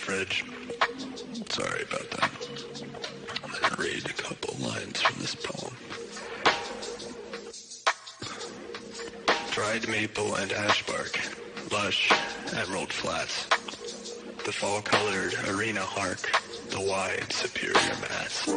fridge. Sorry about that. I'm gonna read a couple lines from this poem. Dried maple and ash bark, lush emerald flats. The fall-colored arena hark, the wide superior mass.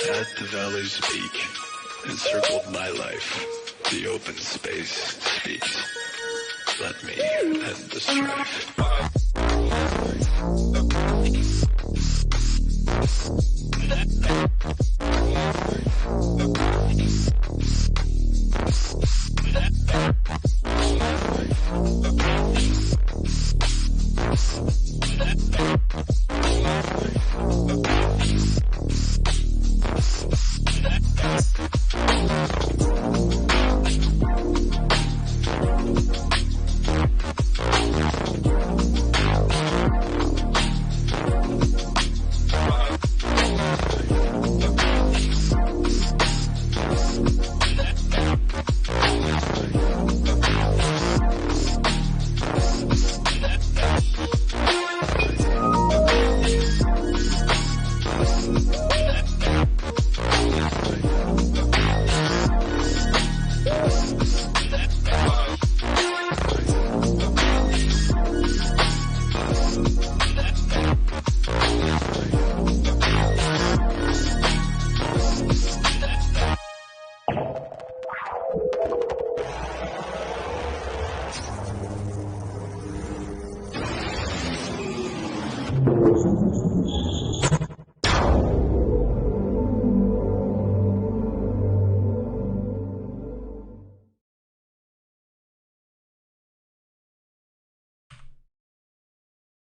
At the valley's peak, encircled my life, the open space speaks. Let me end the strife.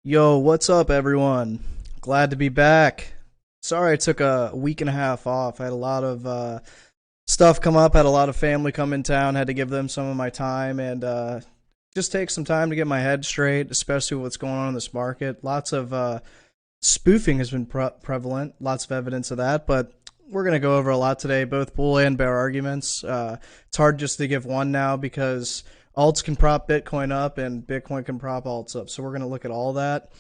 Yo, what's up, everyone? Glad to be back. Sorry I took a week and a half off. I had a lot of stuff come up, had a lot of family come in town, had to give them some of my time, and just take some time to get my head straight, especially with what's going on in this market. Lots of spoofing has been prevalent, lots of evidence of that, but we're going to go over a lot today, both bull and bear arguments. It's hard just to give one now because alts can prop Bitcoin up and Bitcoin can prop alts up. So we're going to look at all that.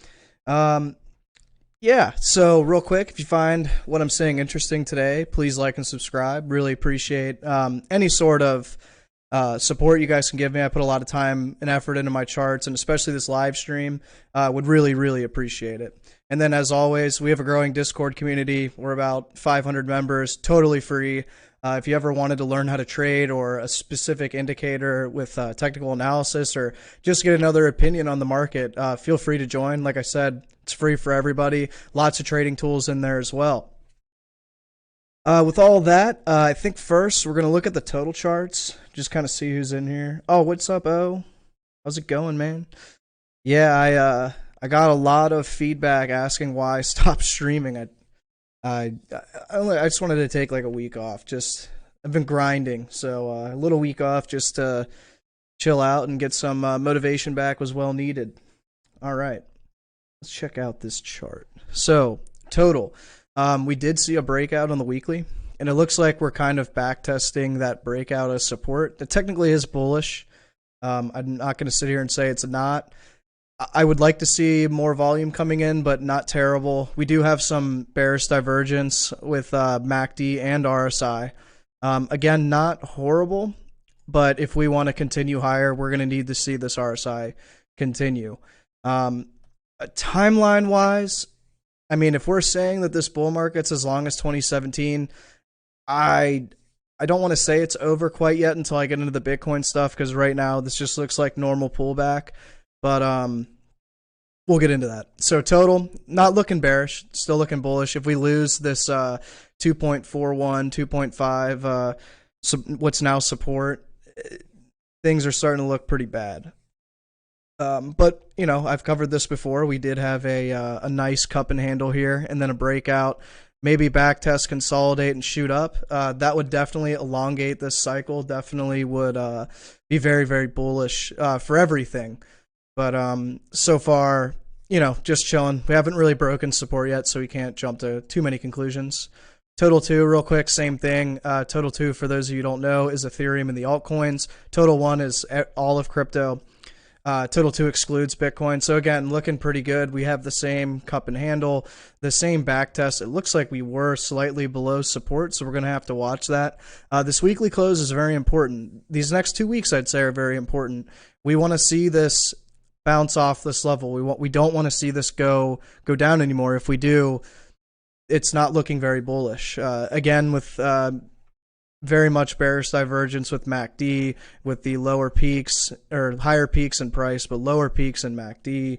Yeah, so real quick, if you find what I'm saying interesting today, please like and subscribe. Really appreciate any sort of support you guys can give me. I put a lot of time and effort into my charts, and especially this live stream. Would really appreciate it. And then, as always, we have a growing Discord community. We're about 500 members, totally free. If you ever wanted to learn how to trade or a specific indicator with technical analysis or just get another opinion on the market, feel free to join. Like I said, it's free for everybody. Lots of trading tools in there as well. With all that, I think first we're going to look at the total charts, just kind of see who's in here. Oh, what's up, O? How's it going, man? Yeah, I got a lot of feedback asking why I stopped streaming. I just wanted to take like a week off. I've been grinding, so a little week off just to chill out and get some motivation back was well needed. All right, let's check out this chart. So total, we did see a breakout on the weekly, and it looks like we're kind of back testing that breakout as support. That technically is bullish. I'm not going to sit here and say it's not. I would like to see more volume coming in, but not terrible. We do have some bearish divergence with MACD and RSI. Again, not horrible, but if we want to continue higher, we're going to need to see this RSI continue. Timeline-wise, I mean, if we're saying that this bull market's as long as 2017, I don't want to say it's over quite yet until I get into the Bitcoin stuff, because right now this just looks like normal pullback. But we'll get into that. So total, not looking bearish, still looking bullish. If we lose this 2.41, 2.5, what's now support, things are starting to look pretty bad. But, you know, I've covered this before. We did have a nice cup and handle here, and then a breakout. Maybe back test, consolidate, and shoot up. That would definitely elongate this cycle. Definitely would be very, very bullish for everything. But so far, you know, just chilling. We haven't really broken support yet, so we can't jump to too many conclusions. Total 2, real quick, same thing. Total 2, for those of you who don't know, is Ethereum and the altcoins. Total 1 is all of crypto. Total 2 excludes Bitcoin. So again, looking pretty good. We have the same cup and handle, the same back test. It looks like we were slightly below support, so we're going to have to watch that. This weekly close is very important. These next 2 weeks, I'd say, are very important. We want to see this bounce off this level. We don't want to see this go down anymore. If we do, it's not looking very bullish. Again, with very much bearish divergence with MACD, with the lower peaks, or higher peaks in price, but lower peaks in MACD.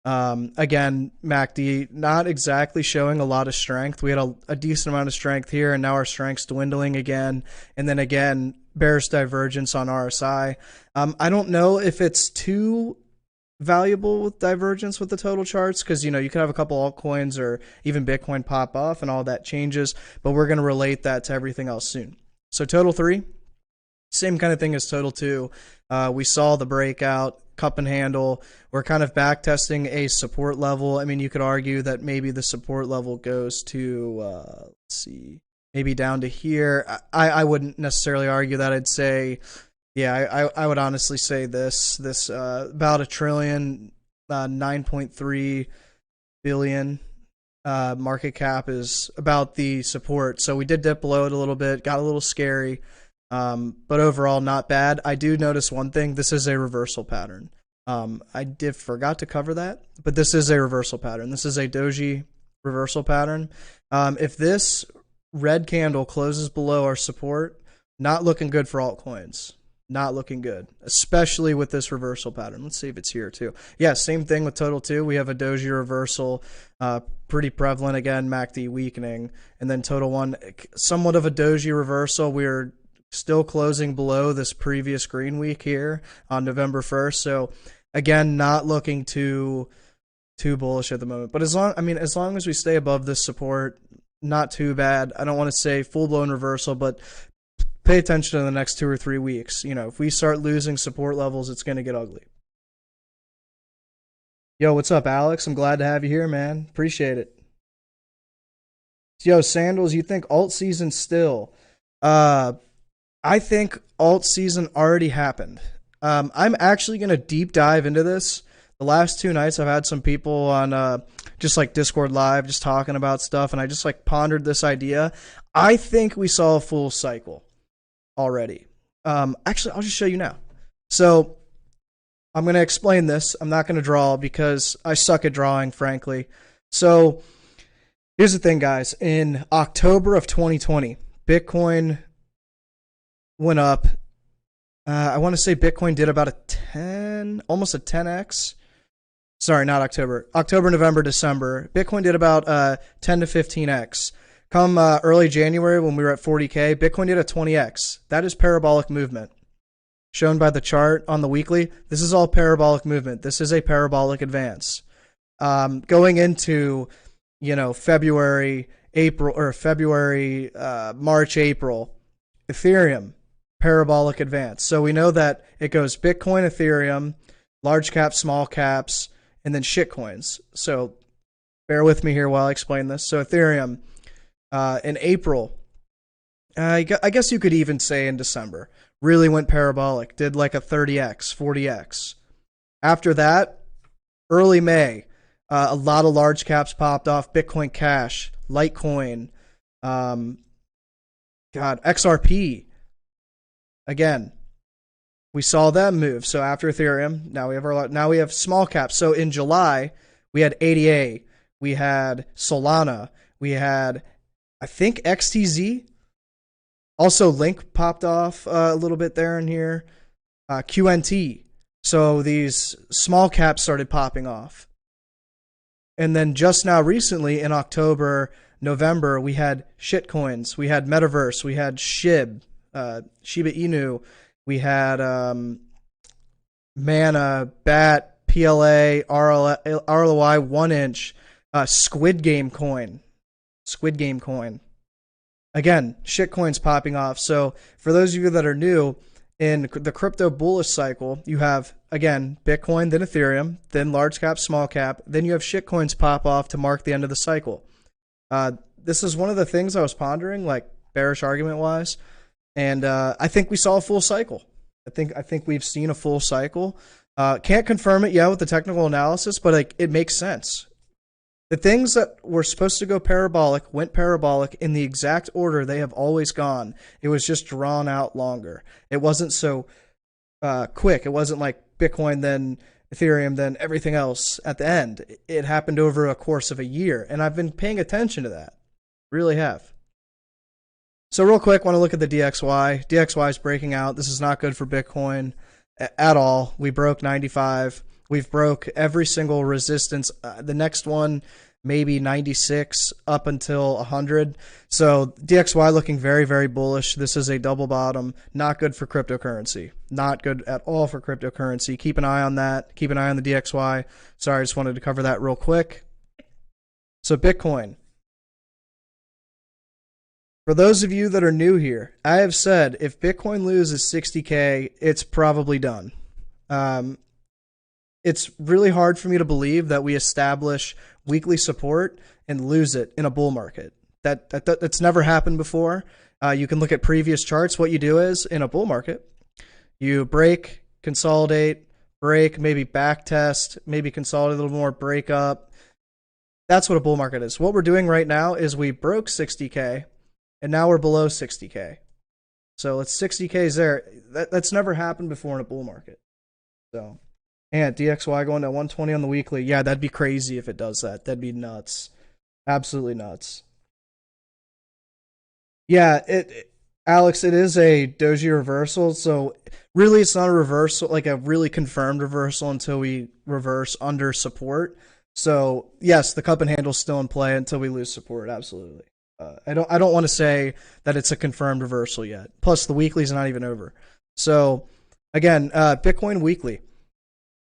Again, MACD not exactly showing a lot of strength. We had a decent amount of strength here, and now our strength's dwindling again. And then again, bearish divergence on RSI. I don't know if it's too valuable with divergence with the total charts, because, you know, you could have a couple altcoins or even Bitcoin pop off and all that changes, but we're going to relate that to everything else soon. So total 3, same kind of thing as total 2. We saw the breakout, cup and handle. We're kind of back testing a support level. I mean, you could argue that maybe the support level goes to, let's see, maybe down to here. I wouldn't necessarily argue that. I'd say, yeah, I would honestly say this about $1 trillion, 9.3 billion. Market cap is about the support. So we did dip below it a little bit, got a little scary, but overall not bad. I do notice one thing. This is a reversal pattern. I forgot to cover that, but this is a reversal pattern. This is a doji reversal pattern. If this red candle closes below our support, not looking good for altcoins. Not looking good, especially with this reversal pattern. Let's see if it's here too. Yeah, same thing with total 2. We have a doji reversal, pretty prevalent again, MACD weakening, and then total 1, somewhat of a doji reversal. We're still closing below this previous green week here on November 1st. So again, not looking too bullish at the moment. But as long as we stay above this support, not too bad. I don't want to say full blown reversal, but pay attention to the next 2 or 3 weeks. You know, if we start losing support levels, it's going to get ugly. Yo, what's up, Alex? I'm glad to have you here, man. Appreciate it. Yo, Sandals, you think alt season still? I think alt season already happened. I'm actually going to deep dive into this. The last 2 nights, I've had some people on just like Discord Live just talking about stuff, and I just like pondered this idea. I think we saw a full cycle already. Actually, I'll just show you now. So I'm going to explain this. I'm not going to draw because I suck at drawing, frankly. So here's the thing, guys. In October of 2020, Bitcoin went up. I want to say Bitcoin did about almost a 10x. Sorry, not October. October, November, December. Bitcoin did about 10 to 15x. Come early January, when we were at 40K, Bitcoin did a 20x. That is parabolic movement. Shown by the chart on the weekly, this is all parabolic movement. This is a parabolic advance. Going into, you know, March, April, Ethereum, parabolic advance. So we know that it goes Bitcoin, Ethereum, large caps, small caps, and then shitcoins. So bear with me here while I explain this. So Ethereum, in April, I guess you could even say in December, really went parabolic, did like a 30x, 40x. After that, early May, a lot of large caps popped off. Bitcoin Cash, Litecoin, XRP. Again, we saw them move. So after Ethereum, now we have small caps. So in July, we had ADA, we had Solana, we had, I think, XTZ. Also, Link popped off a little bit there and here. QNT. So these small caps started popping off. And then just now recently in October, November, we had shitcoins. We had Metaverse. We had Shiba Inu. We had Mana, BAT, PLA, RLY 1inch, Squid Game coin. Squid Game coin. Again, shitcoins popping off. So for those of you that are new, in the crypto bullish cycle, you have, again, Bitcoin, then Ethereum, then large cap, small cap, then you have shitcoins pop off to mark the end of the cycle. This is one of the things I was pondering, like bearish argument wise, and I think we saw a full cycle. I think we've seen a full cycle. Can't confirm it yet with the technical analysis, but like it makes sense. The things that were supposed to go parabolic went parabolic in the exact order they have always gone. It was just drawn out longer. It wasn't so quick. It wasn't like Bitcoin, then Ethereum, then everything else at the end. It happened over a course of a year, and I've been paying attention to that. Really have. So real quick, want to look at the DXY. DXY is breaking out. This is not good for Bitcoin at all. We broke 95. We've broke every single resistance. The next one, maybe 96 up until 100. So DXY looking very, very bullish. This is a double bottom. Not good for cryptocurrency. Not good at all for cryptocurrency. Keep an eye on that. Keep an eye on the DXY. Sorry, I just wanted to cover that real quick. So Bitcoin. For those of you that are new here, I have said if Bitcoin loses 60K, it's probably done. It's really hard for me to believe that we establish weekly support and lose it in a bull market. That's never happened before. You can look at previous charts. What you do is, in a bull market, you break, consolidate, break, maybe back test, maybe consolidate a little more, break up. That's what a bull market is. What we're doing right now is we broke 60K, and now we're below 60K. So it's 60K is there. That's never happened before in a bull market. So, and DXY going to 120 on the weekly. Yeah, that'd be crazy if it does that. That'd be nuts. Absolutely nuts. Yeah, Alex, it is a doji reversal. So really it's not a reversal, like a really confirmed reversal until we reverse under support. So yes, the cup and handle's still in play until we lose support. Absolutely. I don't want to say that it's a confirmed reversal yet. Plus, the weekly's not even over. So, again, Bitcoin weekly,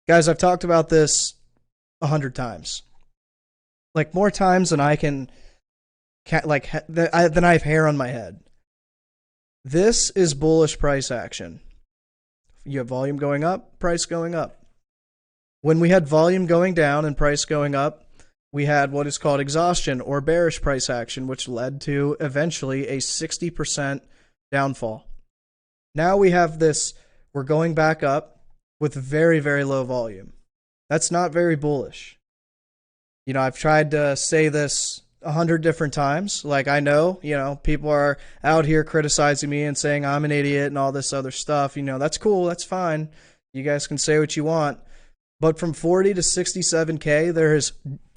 guys. I've talked about this 100 times, like more times than I can than I have hair on my head. This is bullish price action. You have volume going up, price going up. When we had volume going down and price going up, we had what is called exhaustion or bearish price action, which led to eventually a 60% downfall. Now we have this, we're going back up with very, very low volume. That's not very bullish. You know, I've tried to say this 100 different times. Like, I know, people are out here criticizing me and saying I'm an idiot and all this other stuff. That's cool. That's fine. You guys can say what you want. But from 40 to 67K, there is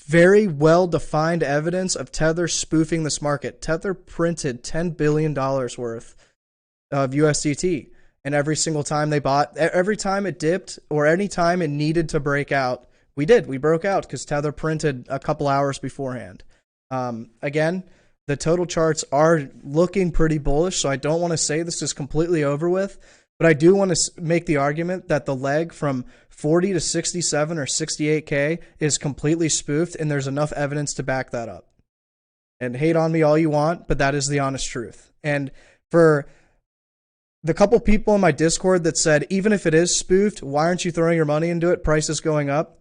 very well-defined evidence of Tether spoofing this market. Tether printed $10 billion worth of USDT. And every single time they bought, every time it dipped or any time it needed to break out, we broke out because Tether printed a couple hours beforehand. Again, the total charts are looking pretty bullish, so I don't want to say this is completely over with. But I do want to make the argument that the leg from 40 to 67 or 68K is completely spoofed, and there's enough evidence to back that up. And hate on me all you want, but that is the honest truth. And for the couple people in my Discord that said, even if it is spoofed, why aren't you throwing your money into it? Price is going up.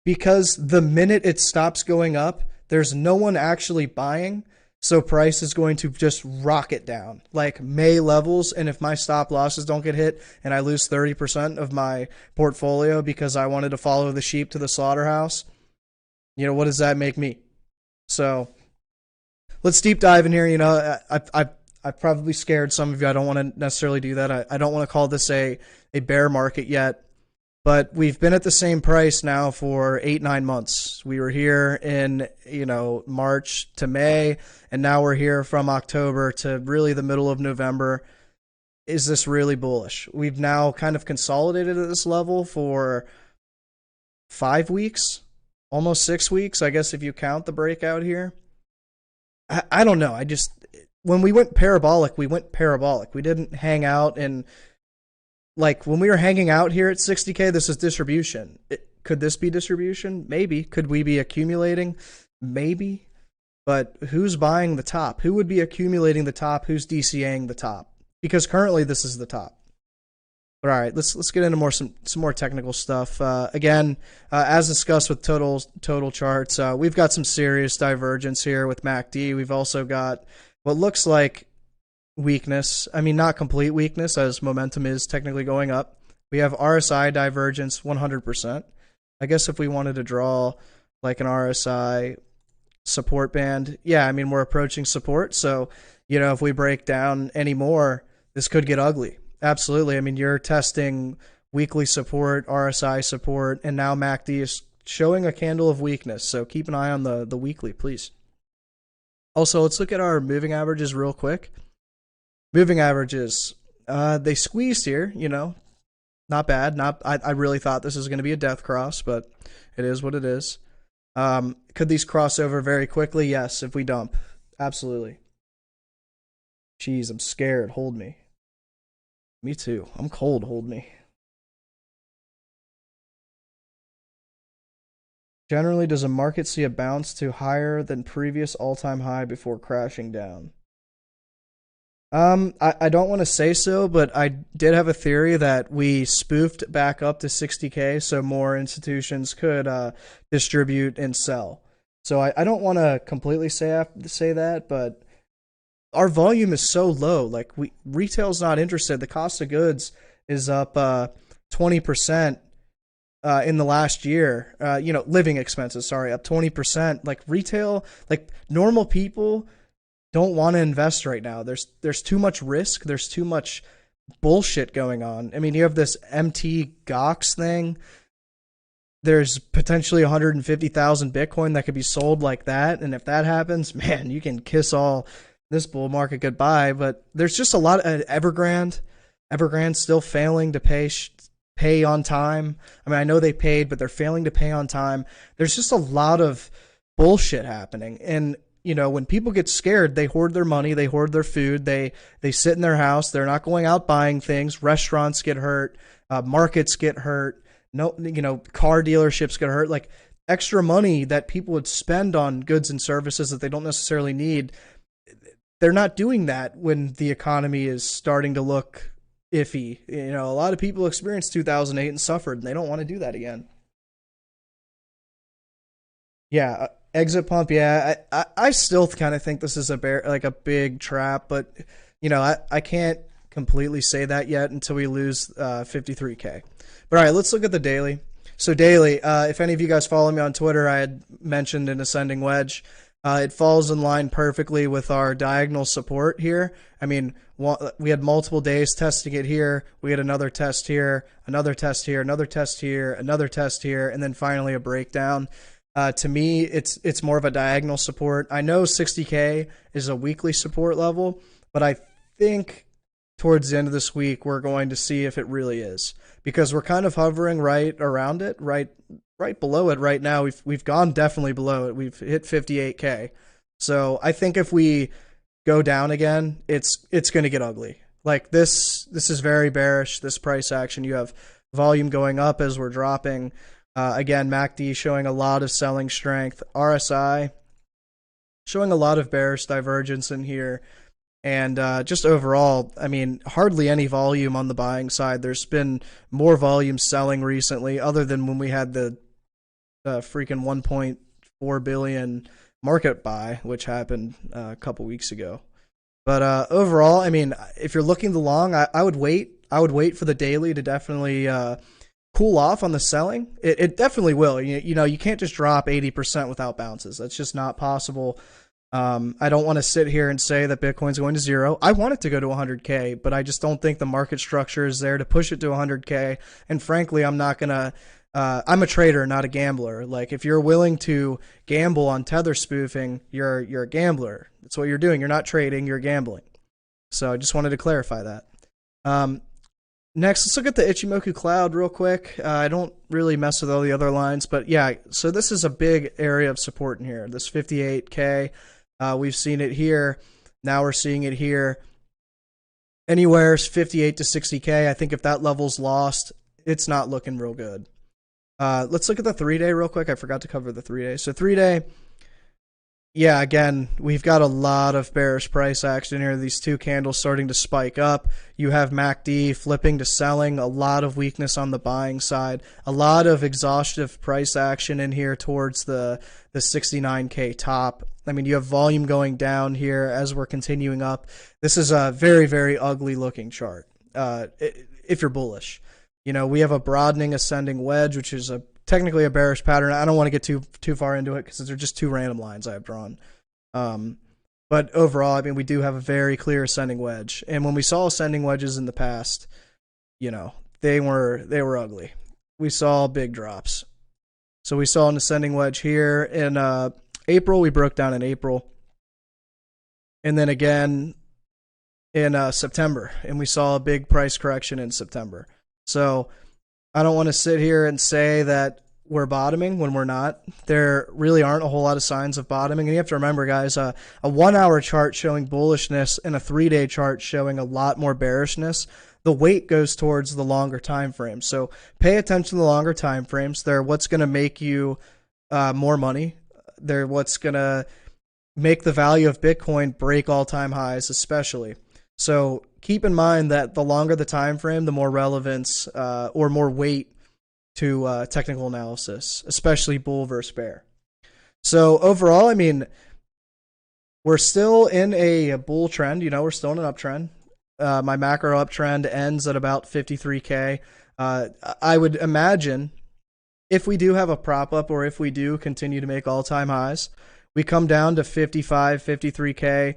Because the minute it stops going up, there's no one actually buying. So price is going to just rocket down like May levels. And if my stop losses don't get hit and I lose 30% of my portfolio because I wanted to follow the sheep to the slaughterhouse, what does that make me? So let's deep dive in here. I've probably scared some of you. I don't want to necessarily do that. I don't want to call this a bear market yet. But we've been at the same price now for 8-9 months. We were here in, March to May, and now we're here from October to really the middle of November. Is this really bullish? We've now kind of consolidated at this level for 5 weeks, almost 6 weeks, I guess, if you count the breakout here. I don't know. When we went parabolic, we went parabolic. We didn't hang out and, like, when we were hanging out here at 60K, this is distribution. Could this be distribution? Maybe. Could we be accumulating? Maybe. But who's buying the top? Who would be accumulating the top? Who's DCAing the top? Because currently this is the top. But all right, let's get into some more technical stuff. Again, as discussed with total charts, we've got some serious divergence here with MACD. We've also got what looks like weakness. I mean, not complete weakness, as momentum is technically going up. We have RSI divergence 100%. I guess if we wanted to draw like an RSI support band, yeah, I mean, we're approaching support. So, if we break down any more, this could get ugly. Absolutely. I mean, you're testing weekly support, RSI support, and now MACD is showing a candle of weakness. So keep an eye on the weekly, please. Also, let's look at our moving averages real quick. Moving averages, they squeezed here, not bad. I really thought this was going to be a death cross, but it is what it is. Could these cross over very quickly? Yes, if we dump. Absolutely. Jeez, I'm scared. Hold me. Me too. I'm cold. Hold me. Generally, does a market see a bounce to higher than previous all-time high before crashing down? I don't want to say so, but I did have a theory that we spoofed back up to 60K so more institutions could distribute and sell. So I don't want to completely say that, but our volume is so low. Like, retail's not interested. The cost of goods is up 20% in the last year. Living expenses, up 20%. Like, retail, like, normal people don't want to invest right now. There's too much risk. There's too much bullshit going on. I mean, you have this MT Gox thing. There's potentially 150,000 Bitcoin that could be sold like that. And if that happens, man, you can kiss all this bull market goodbye. But there's just a lot of Evergrande still failing to pay on time. I mean, I know they paid, but they're failing to pay on time. There's just a lot of bullshit happening. And, when people get scared, they hoard their money, they hoard their food, they sit in their house, they're not going out buying things. Restaurants get hurt, markets get hurt, car dealerships get hurt. Like, extra money that people would spend on goods and services that they don't necessarily need, they're not doing that when the economy is starting to look iffy. A lot of people experienced 2008 and suffered, and they don't want to do that again. Yeah, exit pump. Yeah, I still kind of think this is a big trap, but I can't completely say that yet until we lose 53K. But all right, let's look at the daily. So daily, if any of you guys follow me on Twitter, I had mentioned an ascending wedge. It falls in line perfectly with our diagonal support here. I mean, we had multiple days testing it here. We had another test here, another test here, another test here, another test here, and then finally a breakdown. To me, it's more of a diagonal support. I know 60K is a weekly support level, but I think towards the end of this week, we're going to see if it really is, because we're kind of hovering right around it, right below it right now. We've gone definitely below it. We've hit 58K. So I think if we go down again, it's going to get ugly. Like, this is very bearish, this price action. You have volume going up as we're dropping. Again, MACD showing a lot of selling strength. RSI showing a lot of bearish divergence in here. And just overall, I mean, hardly any volume on the buying side. There's been more volume selling recently, other than when we had the freaking 1.4 billion market buy, which happened a couple weeks ago. But overall, I mean, if you're looking the long, I would wait. I would wait for the daily to definitely cool off on the selling. It definitely will. You can't just drop 80% without bounces. That's just not possible. I don't want to sit here and say that Bitcoin's going to zero. I want it to go to 100K, but I just don't think the market structure is there to push it to 100K. And frankly, I'm not going to, I'm a trader, not a gambler. Like, if you're willing to gamble on tether spoofing, you're a gambler. That's what you're doing. You're not trading, you're gambling. So I just wanted to clarify that. Next, let's look at the Ichimoku Cloud real quick. I don't really mess with all the other lines, but yeah, so this is a big area of support in here. This 58K, we've seen it here. Now we're seeing it here. Anywhere 58 to 60K. I think if that level's lost, it's not looking real good. Let's look at the 3-day real quick. I forgot to cover the 3-day. So 3-day, yeah, again, we've got a lot of bearish price action here. These two candles starting to spike up. You have MACD flipping to selling. A lot of weakness on the buying side. A lot of exhaustive price action in here towards the 69K top. I mean, you have volume going down here as we're continuing up. This is a very, very ugly looking chart if you're bullish. You know, we have a broadening ascending wedge, which is technically a bearish pattern. I don't want to get too far into it because they're just two random lines I've drawn. But overall, I mean, we do have a very clear ascending wedge. And when we saw ascending wedges in the past, you know, they were ugly. We saw big drops. So we saw an ascending wedge here in April. We broke down in April. And then again in September. And we saw a big price correction in September. So I don't want to sit here and say that we're bottoming when we're not. There really aren't a whole lot of signs of bottoming. And you have to remember, guys, a 1-hour chart showing bullishness and a 3-day chart showing a lot more bearishness. The weight goes towards the longer time frames. So pay attention to the longer time frames. They're what's going to make you more money. They're what's going to make the value of Bitcoin break all-time highs, especially. So keep in mind that the longer the time frame, the more relevance or more weight to technical analysis, especially bull versus bear. So overall, I mean, we're still in a bull trend. You know, we're still in an uptrend. My macro uptrend ends at about 53K. I would imagine if we do have a prop up or if we do continue to make all-time highs, we come down to 55, 53K,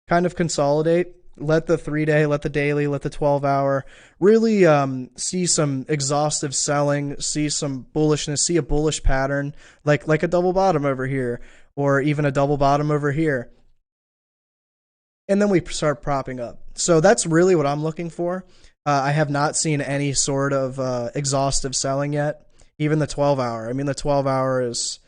kind of consolidate. Let the 3-day, let the daily, let the 12-hour really see some exhaustive selling, see some bullishness, see a bullish pattern, like a double bottom over here, or even a double bottom over here. And then we start propping up. So that's really what I'm looking for. I have not seen any sort of exhaustive selling yet. Even the 12-hour. I mean, the 12-hour is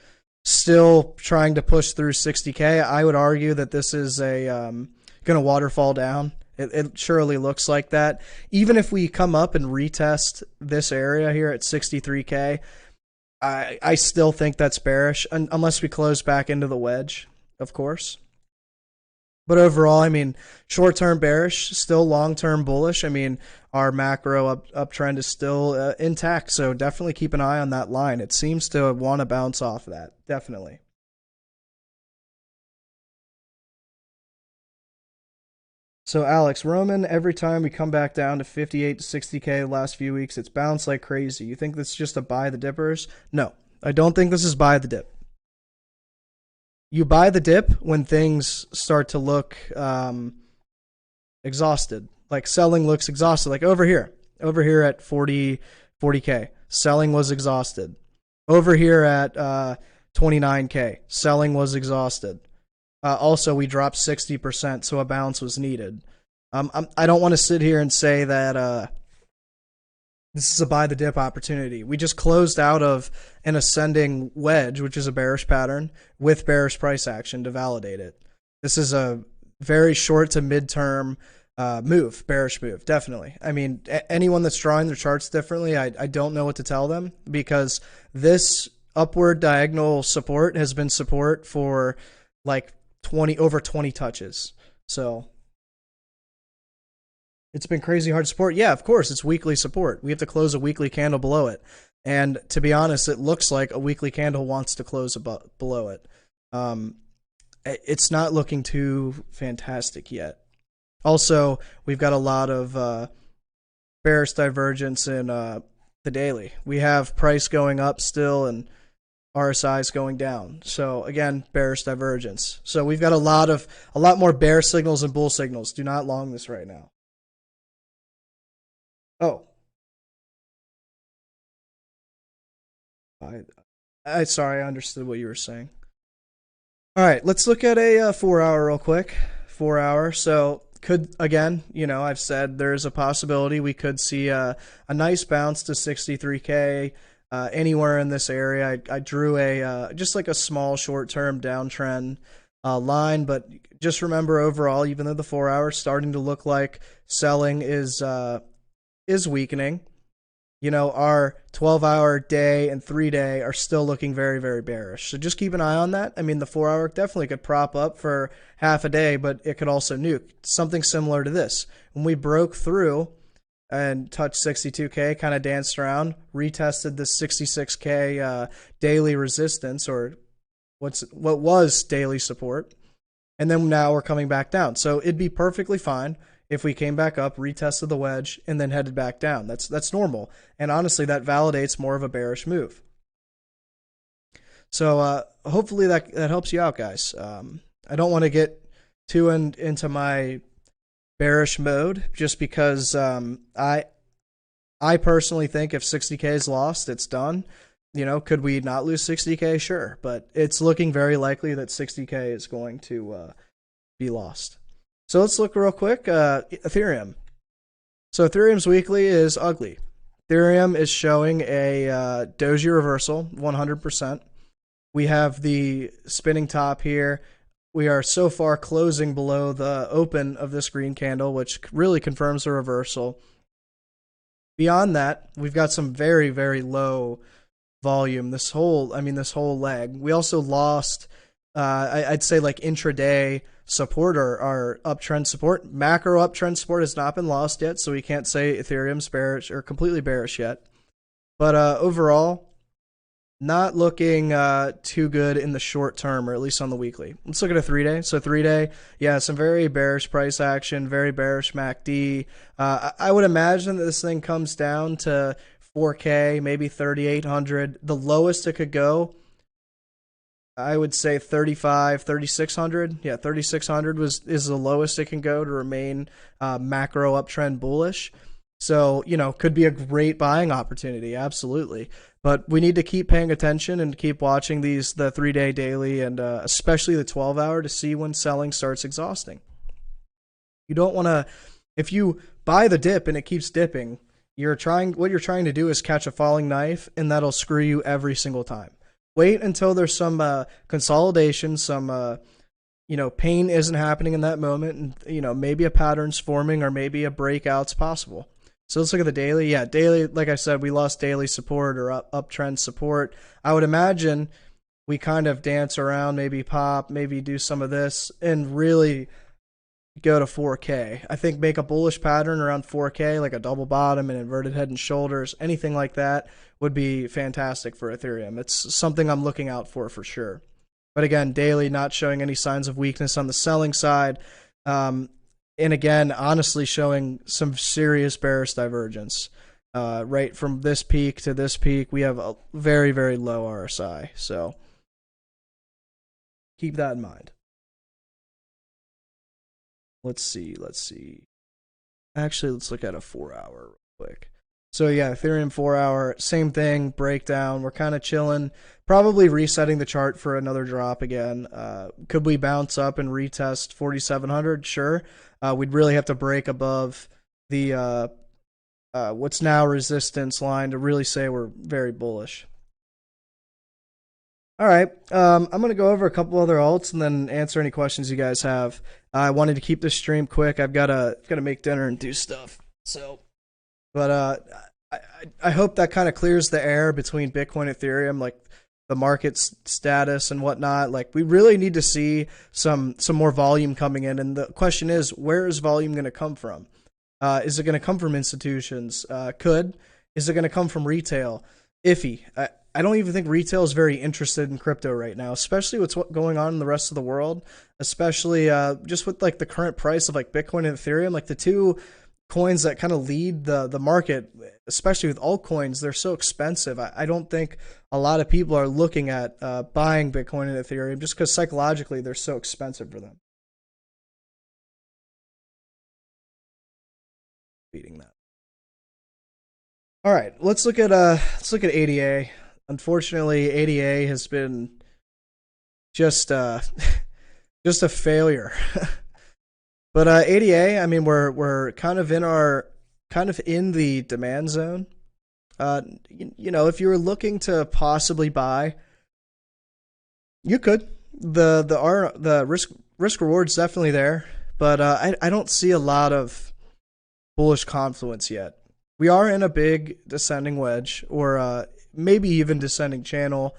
still trying to push through 60K. I would argue that this is going to waterfall down. It surely looks like that. Even if we come up and retest this area here at 63K, I still think that's bearish, unless we close back into the wedge, of course. But overall, I mean, short-term bearish, still long-term bullish. I mean, our macro uptrend is still intact, so definitely keep an eye on that line. It seems to want to bounce off of that, definitely. So Alex, Roman, every time we come back down to 58 to 60K the last few weeks, it's bounced like crazy. You think this is just a buy the dippers? No, I don't think this is buy the dip. You buy the dip when things start to look exhausted. Like selling looks exhausted. Like over here at 40K, selling was exhausted. Over here at 29K, selling was exhausted. Also, we dropped 60%, so a bounce was needed. I don't want to sit here and say that this is a buy the dip opportunity. We just closed out of an ascending wedge, which is a bearish pattern, with bearish price action to validate it. This is a very short to midterm move, bearish move, definitely. I mean, anyone that's drawing their charts differently, I don't know what to tell them, because this upward diagonal support has been support for like over 20 touches. So it's been crazy hard support. Yeah, of course, it's weekly support. We have to close a weekly candle below it. And to be honest, it looks like a weekly candle wants to close below it. It's not looking too fantastic yet. Also, we've got a lot of bearish divergence in the daily. We have price going up still, and RSI is going down. So again, bearish divergence. So we've got a lot more bear signals and bull signals. Do not long this right now. Oh, sorry, I understood what you were saying. All right, let's look at a 4 hour real quick. 4 hour. So could, again, I've said there's a possibility we could see a nice bounce to 63K anywhere in this area. I drew just like a small short-term downtrend line, but just remember overall, even though the 4 hour is starting to look like selling is weakening, our 12-hour day and 3-day are still looking very, very bearish. So just keep an eye on that. I mean, the 4 hour definitely could prop up for half a day, but it could also nuke. Something similar to this. When we broke through and touched 62K, kind of danced around, retested the 66K daily resistance, or what was daily support, and then now we're coming back down. So it'd be perfectly fine if we came back up, retested the wedge, and then headed back down. That's normal. And honestly, that validates more of a bearish move. So hopefully that helps you out, guys. I don't want to get too into my bearish mode just because I personally think if 60K is lost, it's done. Could we not lose 60K? Sure. But it's looking very likely that 60K is going to be lost. So let's look real quick. Ethereum. So Ethereum's weekly is ugly. Ethereum is showing a doji reversal, 100%. We have the spinning top here. We are so far closing below the open of this green candle, which really confirms a reversal. Beyond that, we've got some very, very low volume. This whole leg. We also lost, I'd say, like intraday support or our uptrend support. Macro uptrend support has not been lost yet, so we can't say Ethereum's bearish or completely bearish yet. But overall, not looking too good in the short term, or at least on the weekly. Let's look at a 3-day. So 3-day, yeah, some very bearish price action, very bearish MACD. I would imagine that this thing comes down to 4K, maybe 3,800. The lowest it could go, I would say 3,600. Yeah, 3,600 is the lowest it can go to remain macro uptrend bullish. So, could be a great buying opportunity, absolutely. But we need to keep paying attention and keep watching the 3-day daily and especially the 12-hour to see when selling starts exhausting. You don't want to, if you buy the dip and it keeps dipping, what you're trying to do is catch a falling knife, and that'll screw you every single time. Wait until there's some consolidation, some pain isn't happening in that moment, and maybe a pattern's forming or maybe a breakout's possible. So let's look at the daily. Yeah, daily, like I said, we lost daily support or uptrend support. I would imagine we kind of dance around, maybe pop, maybe do some of this, and really go to 4K. I think make a bullish pattern around 4K, like a double bottom and inverted head and shoulders, anything like that would be fantastic for Ethereum. It's something I'm looking out for sure. But again, daily not showing any signs of weakness on the selling side. And again, honestly showing some serious bearish divergence. Right from this peak to this peak, we have a very, very low RSI. So keep that in mind. Let's see. Actually, let's look at a 4 hour real quick. So yeah, Ethereum 4 hour, same thing, breakdown. We're kind of chilling, probably resetting the chart for another drop again. Could we bounce up and retest 4,700? Sure. We'd really have to break above the what's now resistance line to really say we're very bullish. All right, I'm going to go over a couple other alts and then answer any questions you guys have. I wanted to keep this stream quick. I've got to make dinner and do stuff. So, but I hope that kind of clears the air between Bitcoin and Ethereum, like the market's status and whatnot. Like, we really need to see some more volume coming in. And the question is, where is volume going to come from? Is it going to come from institutions? Is it going to come from retail? Iffy. I don't even think retail is very interested in crypto right now, especially with what's going on in the rest of the world, especially just with like the current price of like Bitcoin and Ethereum, like the two coins that kind of lead the market especially with altcoins, they're so expensive. I don't think a lot of people are looking at buying Bitcoin and Ethereum just because psychologically they're so expensive for them. Beating that. All right, let's look at ADA. Unfortunately, ADA has been just just a failure. But ADA, I mean, we're kind of in the demand zone. You know, if you were looking to possibly buy, you could. The risk reward's definitely there, but I don't see a lot of bullish confluence yet. We are in a big descending wedge, or maybe even descending channel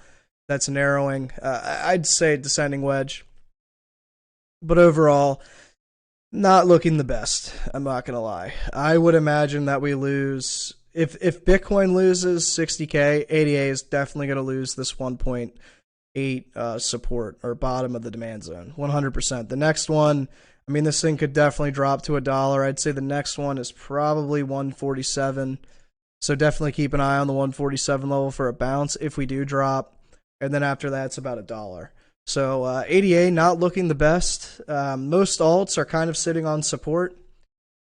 that's narrowing. I'd say descending wedge, but overall, not looking the best. I'm not gonna lie. I would imagine that we lose if Bitcoin loses 60K. ADA is definitely gonna lose this 1.8 support or bottom of the demand zone. 100%. The next one, I mean, this thing could definitely drop to $1. I'd say the next one is probably 147. So definitely keep an eye on the 147 level for a bounce if we do drop. And then after that, it's about $1. So ADA not looking the best. Most alts are kind of sitting on support.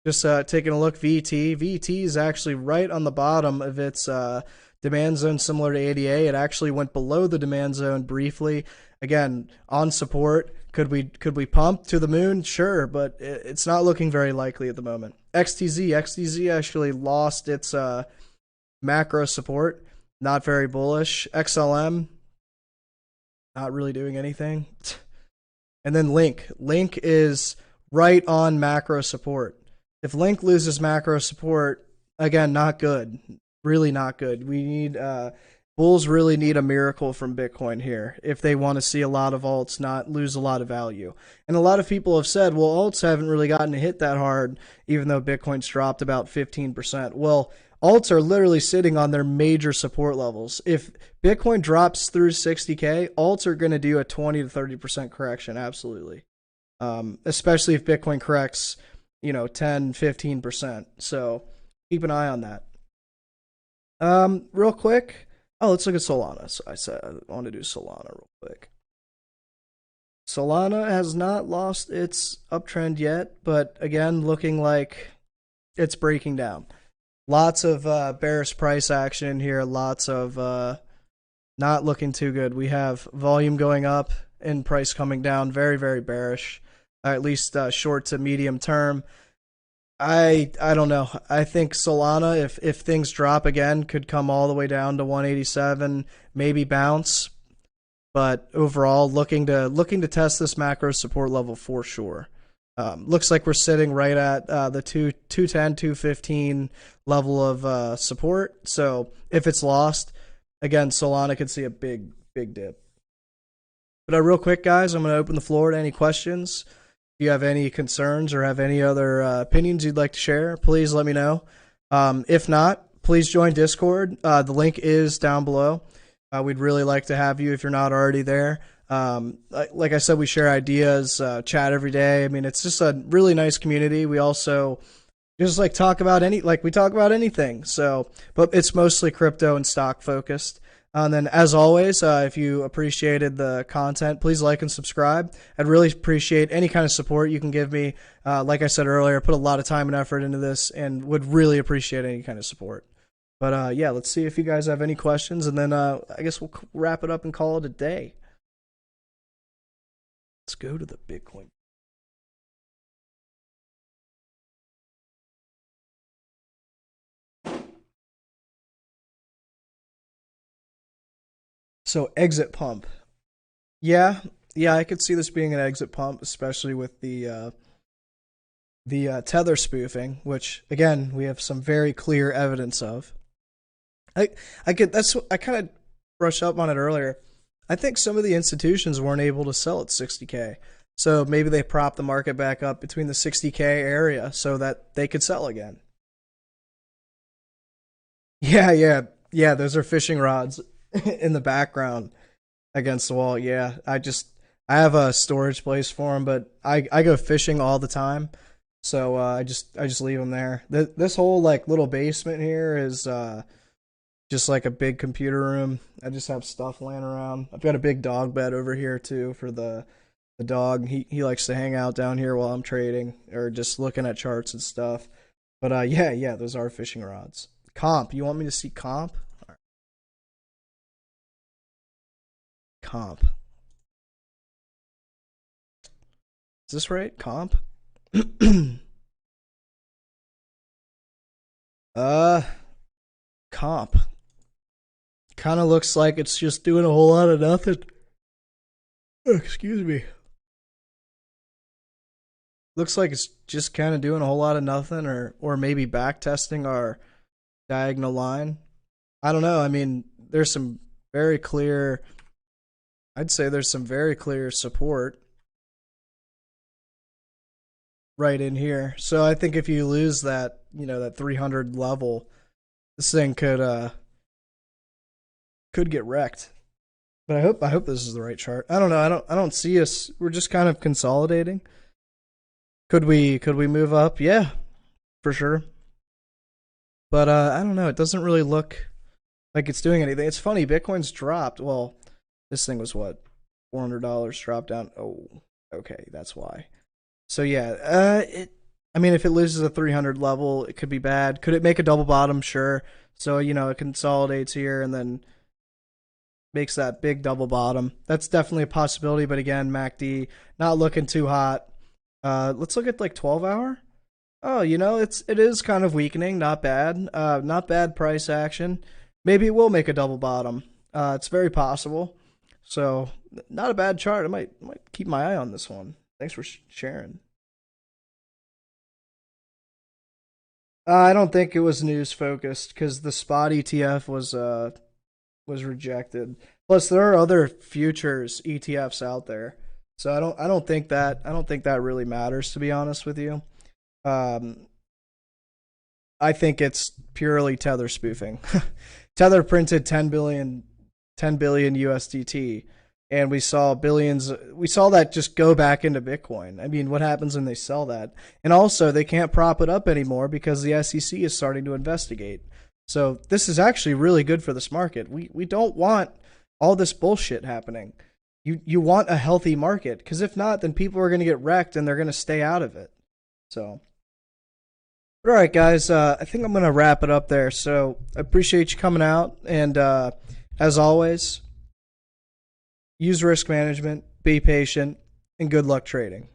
Just taking a look, VT is actually right on the bottom of its demand zone, similar to ADA. It actually went below the demand zone briefly. Again, on support. Could we pump to the moon? Sure, but it's not looking very likely at the moment. XTZ actually lost its macro support. Not very bullish. XLM, not really doing anything. And then Link is right on macro support. If Link loses macro support, again, not good. Really not good. We need bulls really need a miracle from Bitcoin here if they want to see a lot of alts not lose a lot of value. And a lot of people have said, well, alts haven't really gotten hit that hard, even though Bitcoin's dropped about 15%. Well, alts are literally sitting on their major support levels. If Bitcoin drops through 60K, alts are going to do a 20 to 30% correction, absolutely. Especially if Bitcoin corrects, 10, 15%. So keep an eye on that. Real quick. Oh, let's look at Solana. So I said I want to do Solana real quick. Solana has not lost its uptrend yet, but again, looking like it's breaking down. Lots of bearish price action here. Lots of not looking too good. We have volume going up and price coming down. Very, very bearish, at least short to medium term. I don't know. I think Solana, if things drop again, could come all the way down to 187, maybe bounce. But overall, looking to test this macro support level for sure. Looks like we're sitting right at the 210, 215 level of support. So if it's lost, again, Solana could see a big dip. But real quick, guys, I'm going to open the floor to any questions. If you have any concerns or have any other opinions you'd like to share, please let me know. If not, please join Discord. The link is down below. We'd really like to have you if you're not already there. Like I said, we share ideas, chat every day. I mean, it's just a really nice community. We also just talk about anything. So, but it's mostly crypto and stock focused. And then, as always, if you appreciated the content, please like and subscribe. I'd really appreciate any kind of support you can give me. Like I said earlier, I put a lot of time and effort into this and would really appreciate any kind of support. But yeah, let's see if you guys have any questions, and then I guess we'll wrap it up and call it a day. Let's go to the Bitcoin. So exit pump. Yeah, I could see this being an exit pump, especially with the tether spoofing, which again we have some very clear evidence of. I kind of brushed up on it earlier. I think some of the institutions weren't able to sell at 60K, so maybe they propped the market back up between the 60K area so that they could sell again. Yeah. Those are fishing rods in the background against the wall. Yeah, I have a storage place for them, but I go fishing all the time. So I just leave them there. This whole like little basement here is just like a big computer room. I just have stuff laying around. I've got a big dog bed over here too for the dog. He likes to hang out down here while I'm trading or just looking at charts and stuff. But yeah, those are fishing rods. Comp. You want me to see comp? All right. Comp. Is this right? Comp? uh comp. Kind of looks like it's just doing a whole lot of nothing. Excuse me. Looks like it's just kind of doing a whole lot of nothing, or maybe back testing our diagonal line. I don't know. I mean, there's some very clear, I'd say there's some very clear support right in here. So I think if you lose that, that 300 level, this thing could get wrecked. But I hope this is the right chart. I don't know. I don't see us. We're just kind of consolidating. Could we move up? Yeah, for sure. But I don't know. It doesn't really look like it's doing anything. It's funny. Bitcoin's dropped. Well, this thing was what, $400 dropped down. Oh, okay, that's why. So yeah, I mean, if it loses a 300 level, it could be bad. Could it make a double bottom? Sure. So it consolidates here and then makes that big double bottom. That's definitely a possibility. But again, MACD not looking too hot. Let's look at like 12-hour. Oh, it is kind of weakening. Not bad. Not bad price action. Maybe it will make a double bottom. It's very possible. So not a bad chart. I might keep my eye on this one. Thanks for sharing. I don't think it was news focused because the spot ETF was rejected. Plus, there are other futures ETFs out there, so I don't think that really matters, to be honest with you. Um, I think it's purely Tether spoofing. Tether printed 10 billion USDT, and we saw billions. We saw that just go back into Bitcoin. I mean, what happens when they sell that? And also, they can't prop it up anymore because the SEC is starting to investigate. So this is actually really good for this market. We don't want all this bullshit happening. You want a healthy market, because if not, then people are going to get wrecked and they're going to stay out of it. So, all right, guys, I think I'm going to wrap it up there. So I appreciate you coming out, and as always, use risk management, be patient, and good luck trading.